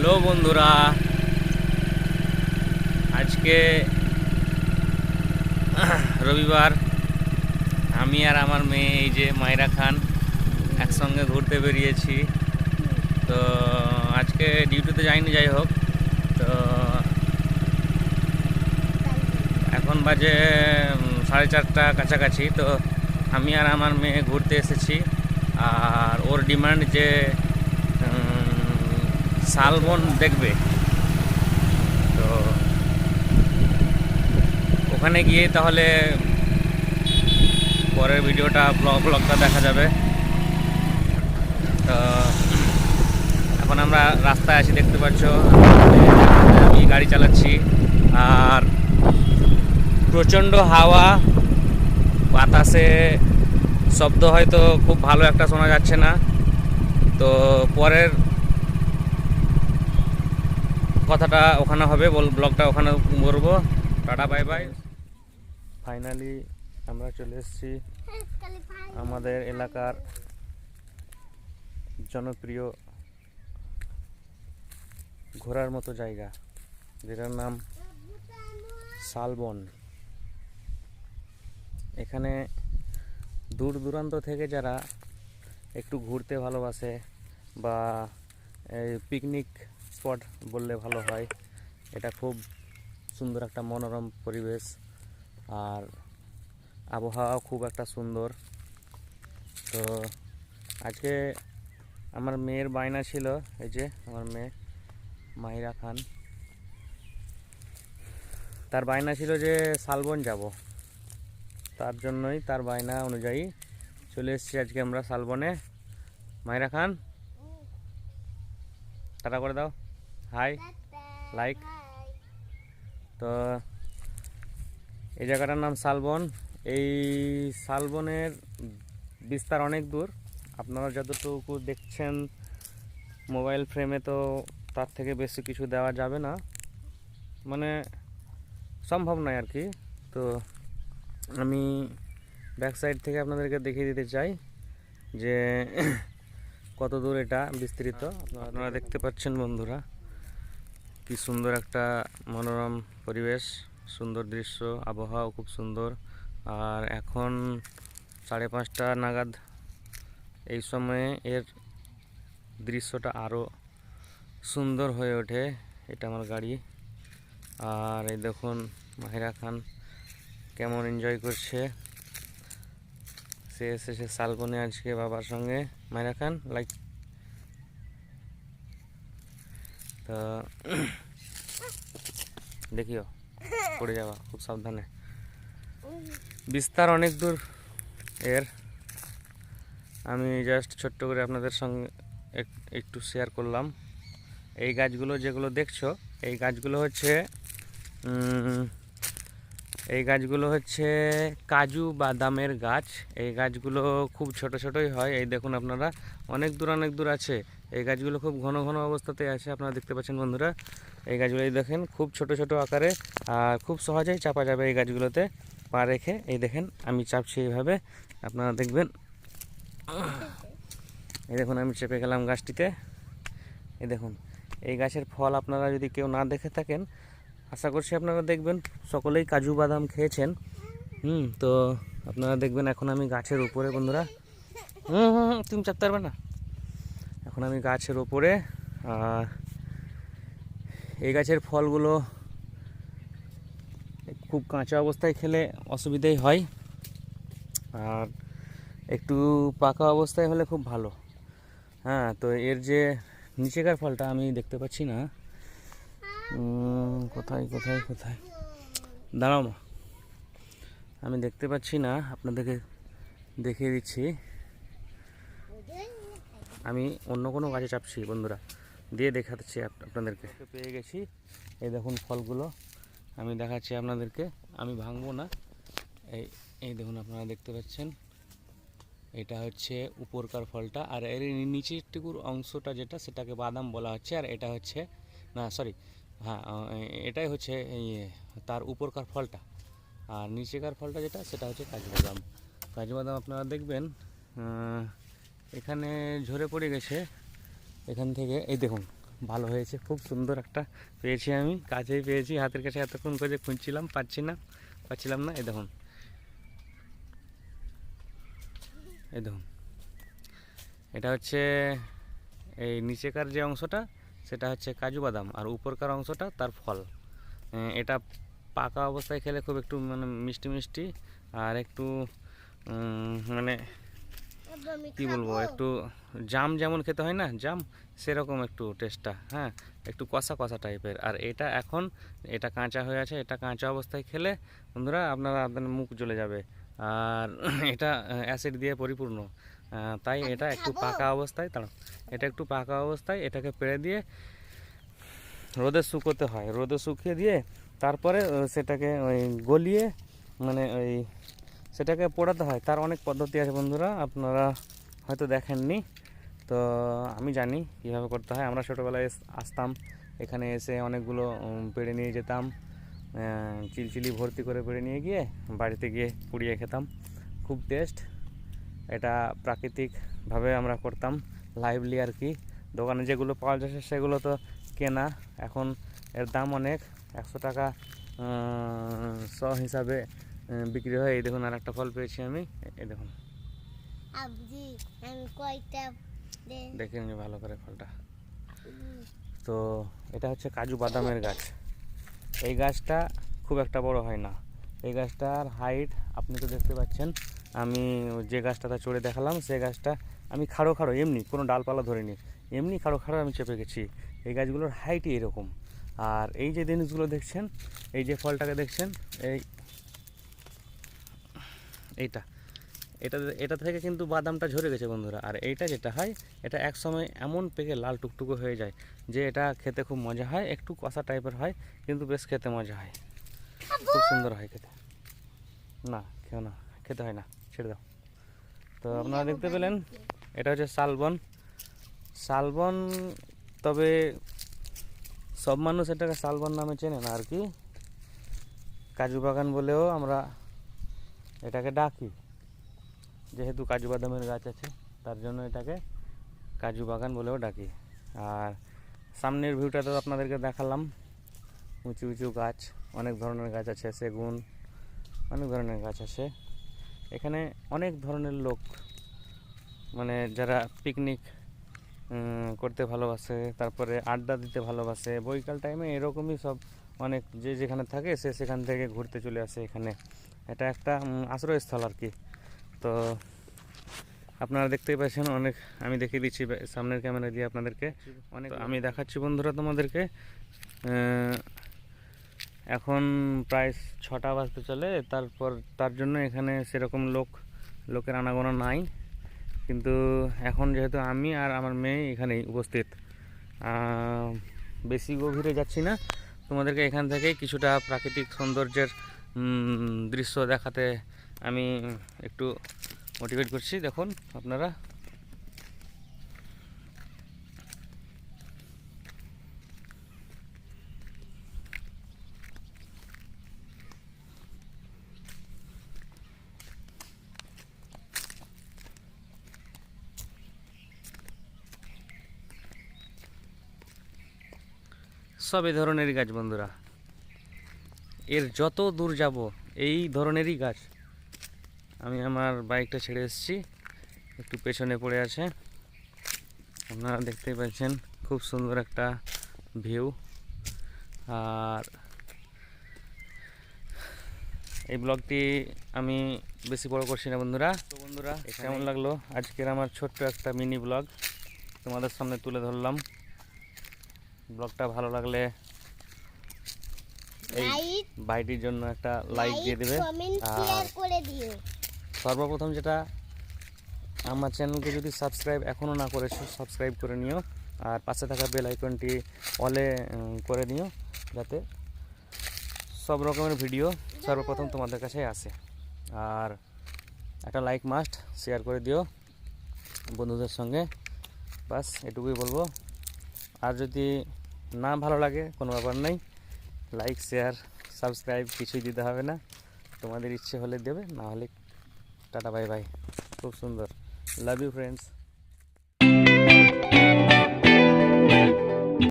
Hello বন্ধুরা, আজকে রবিবার। আমি আর আমার মেয়ে এই যে মায়রা খান একসঙ্গে ঘুরতে বেরিয়েছি। তো আজকে ডিউটিতে যাইনি, যাই হোক। তো এখন বাজে 4:30 কাছাকাছি। তো আমি আর আমার মেয়ে ঘুরতে এসেছি। আর ওর ডিমান্ড যে শালবন দেখবে। তো ওখানে গিয়ে তাহলে পরের ভিডিওটা ব্লগটা দেখা যাবে। তো এখন আমরা রাস্তায় আছি, দেখতে পাচ্ছ। আমি গাড়ি চালাচ্ছি আর প্রচণ্ড হাওয়া, বাতাসে শব্দ হয়তো খুব ভালো একটা শোনা যাচ্ছে না। তো পরের কথাটা ওখানে হবে, ব্লগটা ওখানে করবো। Tata, bye bye. ফাইনালি আমরা চলে এসেছি আমাদের এলাকার জনপ্রিয় ঘোরার মতো জায়গা, যেটার নাম শালবন। এখানে দূর দূরান্ত থেকে যারা একটু ঘুরতে ভালোবাসে বা এই পিকনিক স্পট বললে ভালো হয়, এটা খুব সুন্দর একটা মনোরম পরিবেশ আর আবহাওয়াও খুব একটা সুন্দর। তো আজকে আমার মেয়ের বায়না ছিল, এই যে আমার মেয়ে মাহিরা খান, তার বায়না ছিল যে শালবন যাব। তার জন্যই, তার বায়না অনুযায়ী চলে এসেছি আজকে আমরা শালবনে। মাহিরা খান, টাটা করে দাও, হাই, লাইক। তো এই জায়গাটার নাম শালবন। এই শালবনের বিস্তার অনেক দূর। আপনারা যতটুকু দেখছেন মোবাইল ফ্রেমে, তো তার থেকে বেশি কিছু দেওয়া যাবে না, মানে সম্ভব নয় আর কি। তো আমি ব্যাক সাইড থেকে আপনাদেরকে দেখিয়ে দিতে চাই যে কত দূর এটা বিস্তৃত। আপনারা দেখতে পাচ্ছেন বন্ধুরা, কি সুন্দর একটা মনোরম পরিবেশ, সুন্দর দৃশ্য, আবহাওয়াও খুব সুন্দর। আর এখন 5:30 নাগাদ, এই সময়ে এর দৃশ্যটা আরও সুন্দর হয়ে ওঠে। এটা আমার গাড়ি। আর এই দেখুন মাহিরা খান কেমন এনজয় করছে। সে এসেছে শালবনে আজকে বাবার সঙ্গে। মাহিরা খান, লাইক। তো দেখিও পড়ে যাওয়া, খুব সাবধানে। বিস্তার অনেক দূর এর। আমি জাস্ট ছোট্ট করে আপনাদের সঙ্গে একটু শেয়ার করলাম। এই গাছগুলো যেগুলো দেখছো, এই গাছগুলো হচ্ছে কাজু বাদামের গাছ। এই গাছগুলো খুব ছোট ছোটই হয়। এই দেখুন আপনারা, অনেক দূর আছে। এই গাছগুলো খুব ঘন ঘন অবস্থাতে আছে, আপনারা দেখতে পাচ্ছেন বন্ধুরা। এই গাছগুলো এই দেখেন, খুব ছোট ছোট আকারে, আর খুব সহজেই চাপা যাবে এই গাছগুলোতে পা রেখে। এই দেখেন আমি চাপছি এইভাবে, আপনারা দেখবেন। এই দেখুন আমি চেপে গেলাম গাছটিতে। এই দেখুন, এই গাছের ফল আপনারা যদি কেউ না দেখে থাকেন, আশা করছি আপনারা দেখবেন। সকলেই কাজু বাদাম খেয়েছেন। তো আপনারা দেখবেন। এখন আমি গাছের উপরে বন্ধুরা, তুমি চাপতে পারবে না। এখন আমি গাছের ওপরে, আর এই গাছের ফলগুলো খুব কাঁচা অবস্থায় খেলে অসুবিধাই হয়, আর একটু পাকা অবস্থায় হলে খুব ভালো। হ্যাঁ, তো এর যে নিচেকার ফলটা আমি দেখতে পাচ্ছি না, কোথায় কোথায় কোথায়, দাঁড়াও মা, আমি দেখতে পাচ্ছি না, আপনাদেরকে দেখিয়ে দিচ্ছি। আমি অন্য কোনো গাছে চাপছি বন্ধুরা, দিয়ে দেখাচ্ছি আপনাদেরকে। পেয়ে গেছি, এই দেখুন ফলগুলো আমি দেখাচ্ছি আপনাদেরকে। আমি ভাঙবো না। এই দেখুন আপনারা দেখতে পাচ্ছেন, এটা হচ্ছে উপরকার ফলটা, আর এর নিচেরটুকুর অংশটা যেটা, সেটাকে বাদাম বলা হচ্ছে। আর এটা হচ্ছে, না সরি, হ্যাঁ, এটাই হচ্ছে তার উপরকার ফলটা। আর নিচেকার ফলটা যেটা, সেটা হচ্ছে কাজু বাদাম। কাজু বাদাম আপনারা দেখবেন এখানে ঝরে পড়ে গেছে এখান থেকে। এই দেখুন ভালো হয়েছে, খুব সুন্দর একটা পেয়েছি, আমি কাছেই পেয়েছি, হাতের কাছে এতক্ষণ করে খুঁজছিলাম, পাচ্ছিলাম না। এই দেখুন, এটা হচ্ছে এই নিচেকার যে অংশটা সেটা হচ্ছে কাজু বাদাম, আর উপরকার অংশটা তার ফল। এটা পাকা অবস্থায় খেলে খুব একটু মানে মিষ্টি মিষ্টি, আর একটু মানে কি বলবো, একটু জাম যেমন খেতে হয় না, জাম সেরকম একটু টেস্টটা, হ্যাঁ, একটু কষা কষা টাইপের। আর এটা কাঁচা হয়ে আছে, এটা কাঁচা অবস্থায় খেলে বন্ধুরা আপনাদের মুখ জ্বলে যাবে, আর এটা অ্যাসিড দিয়ে পরিপূর্ণ। তাই এটা একটু পাকা অবস্থায় এটাকে পেড়ে দিয়ে রোদে শুকোতে হয়, রোদে শুকিয়ে দিয়ে তারপরে সেটাকে ওই গলিয়ে মানে ওই সেটাকে পোড়াতে হয়। তার অনেক পদ্ধতি আছে বন্ধুরা, আপনারা হয়তো দেখেননি, তো আমি জানি কীভাবে করতে হয়। আমরা ছোটোবেলায় আসতাম, এখানে এসে অনেকগুলো পেড়ে নিয়ে যেতাম, চিলচিলি ভর্তি করে পেড়ে নিয়ে গিয়ে বাড়িতে গিয়ে পুড়িয়ে খেতাম, খুব টেস্ট। এটা প্রাকৃতিকভাবে আমরা করতাম, লাইভলি আর কি। দোকানে যেগুলো পাওয়া যাচ্ছে সেগুলো তো কেনা, এখন এর দাম অনেক, 100 টাকা হিসাবে বিক্রি হয়। এই দেখুন আর একটা ফল পেয়েছি আমি, এই দেখুন, দেখে নিন ভালো করে ফলটা। তো এটা হচ্ছে কাজু বাদামের গাছ। এই গাছটা খুব একটা বড় হয় না, এই গাছটার হাইট আপনি তো দেখতে পাচ্ছেন। আমি যে গাছটাতে চড়ে দেখালাম সেই গাছটা আমি খাড়ো এমনি কোনো ডালপালা ধরিনি, এমনি খাড়ো আমি চেপে গেছি। এই গাছগুলোর হাইটই এরকম। আর এই যে জিনিসগুলো দেখছেন, এই যে ফলটাকে দেখছেন, এটা থেকে কিন্তু বাদামটা ঝরে গেছে বন্ধুরা। আর এইটা যেটা হয়, এটা এক সময় এমন পেকে লাল টুকটুকো হয়ে যায় যে এটা খেতে খুব মজা হয়, একটু কষা টাইপের হয় কিন্তু বেশ খেতে মজা হয়, খুব সুন্দর হয় খেতে। না খেও না, খেতে হয় না, ছেড়ে দাও। তো আপনারা দেখতে পেলেন, এটা হচ্ছে শালবন। তবে সব মানুষ এটাকে শালবন নামে চেনে না আর কি, কাজু বাগান বলেও আমরা এটাকে ডাকি, যেহেতু কাজু বাদামের গাছ আছে তার জন্য এটাকে কাজু বাগান বলেও ডাকি। আর সামনের ভিউটা তো আপনাদেরকে দেখালাম, উঁচু উঁচু গাছ, অনেক ধরনের গাছ আছে, সেগুন, অনেক ধরনের গাছ আছে এখানে। অনেক ধরনের লোক মানে যারা পিকনিক করতে ভালোবাসে, তারপরে আড্ডা দিতে ভালোবাসে, বৈকাল টাইমে এরকমই সব অনেক যে যেখানে থাকে সে সেখান থেকে ঘুরতে চলে আসে এখানে। এটা একটা আশ্রয়স্থল আর কি। তো আপনারা দেখতেই পাচ্ছেন, অনেক আমি দেখিয়ে দিচ্ছি সামনের ক্যামেরা দিয়ে আপনাদেরকে, অনেক আমি দেখাচ্ছি বন্ধুরা তোমাদেরকে। এখন প্রায় 6টা বাজতে চলে, তার জন্য এখানে সেরকম লোকের আনাগোনা নাই, কিন্তু এখন যেহেতু আমি আর আমার মেয়ে এখানেই উপস্থিত, বেশি গভীরে যাচ্ছি না, তোমাদেরকে এখান থেকেই কিছুটা প্রাকৃতিক সৌন্দর্যের দৃশ্য দেখাতে আমি একটু মোটিভেট করছি। দেখুন আপনারা, সব এই ধরনেরই গাছ বন্ধুরা, এর যত দূর যাব এই ধরনেরই গাছ। আমি আমার বাইকটা ছেড়ে এসেছি, একটু পেছনে পড়ে আছে, আপনারা দেখতেই পাচ্ছেন, খুব সুন্দর একটা ভিউ। আর এই ব্লগটি আমি বেশি বড় করছি না বন্ধুরা। তো বন্ধুরা কেমন লাগলো আজকের আমার ছোট্ট একটা মিনি ব্লগ তোমাদের সামনে তুলে ধরলাম। ব্লগটা ভালো লাগলে এই বাইটির জন্য একটা লাইক দিয়ে দেবে, আর সর্বপ্রথম যেটা, আমার চ্যানেলকে যদি সাবস্ক্রাইব এখনও না করেছো সাবস্ক্রাইব করে নিও, আর পাশে থাকা বেল আইকনটি অলে করে নিও, যাতে সব রকমের ভিডিও সর্বপ্রথম তোমাদের কাছে আসে। আর একটা লাইক মাস্ট শেয়ার করে দিও বন্ধুদের সঙ্গে, বাস এটুকুই বলবো। আর যদি না ভালো লাগে কোনো ব্যাপার নেই, লাইক শেয়ার সাবস্ক্রাইব কিছুই দিতে হবে না, তোমাদের ইচ্ছে হলে দেবে, না হলে টাটা বাই বাই। খুব সুন্দর, লাভ ইউ ফ্রেন্ডস।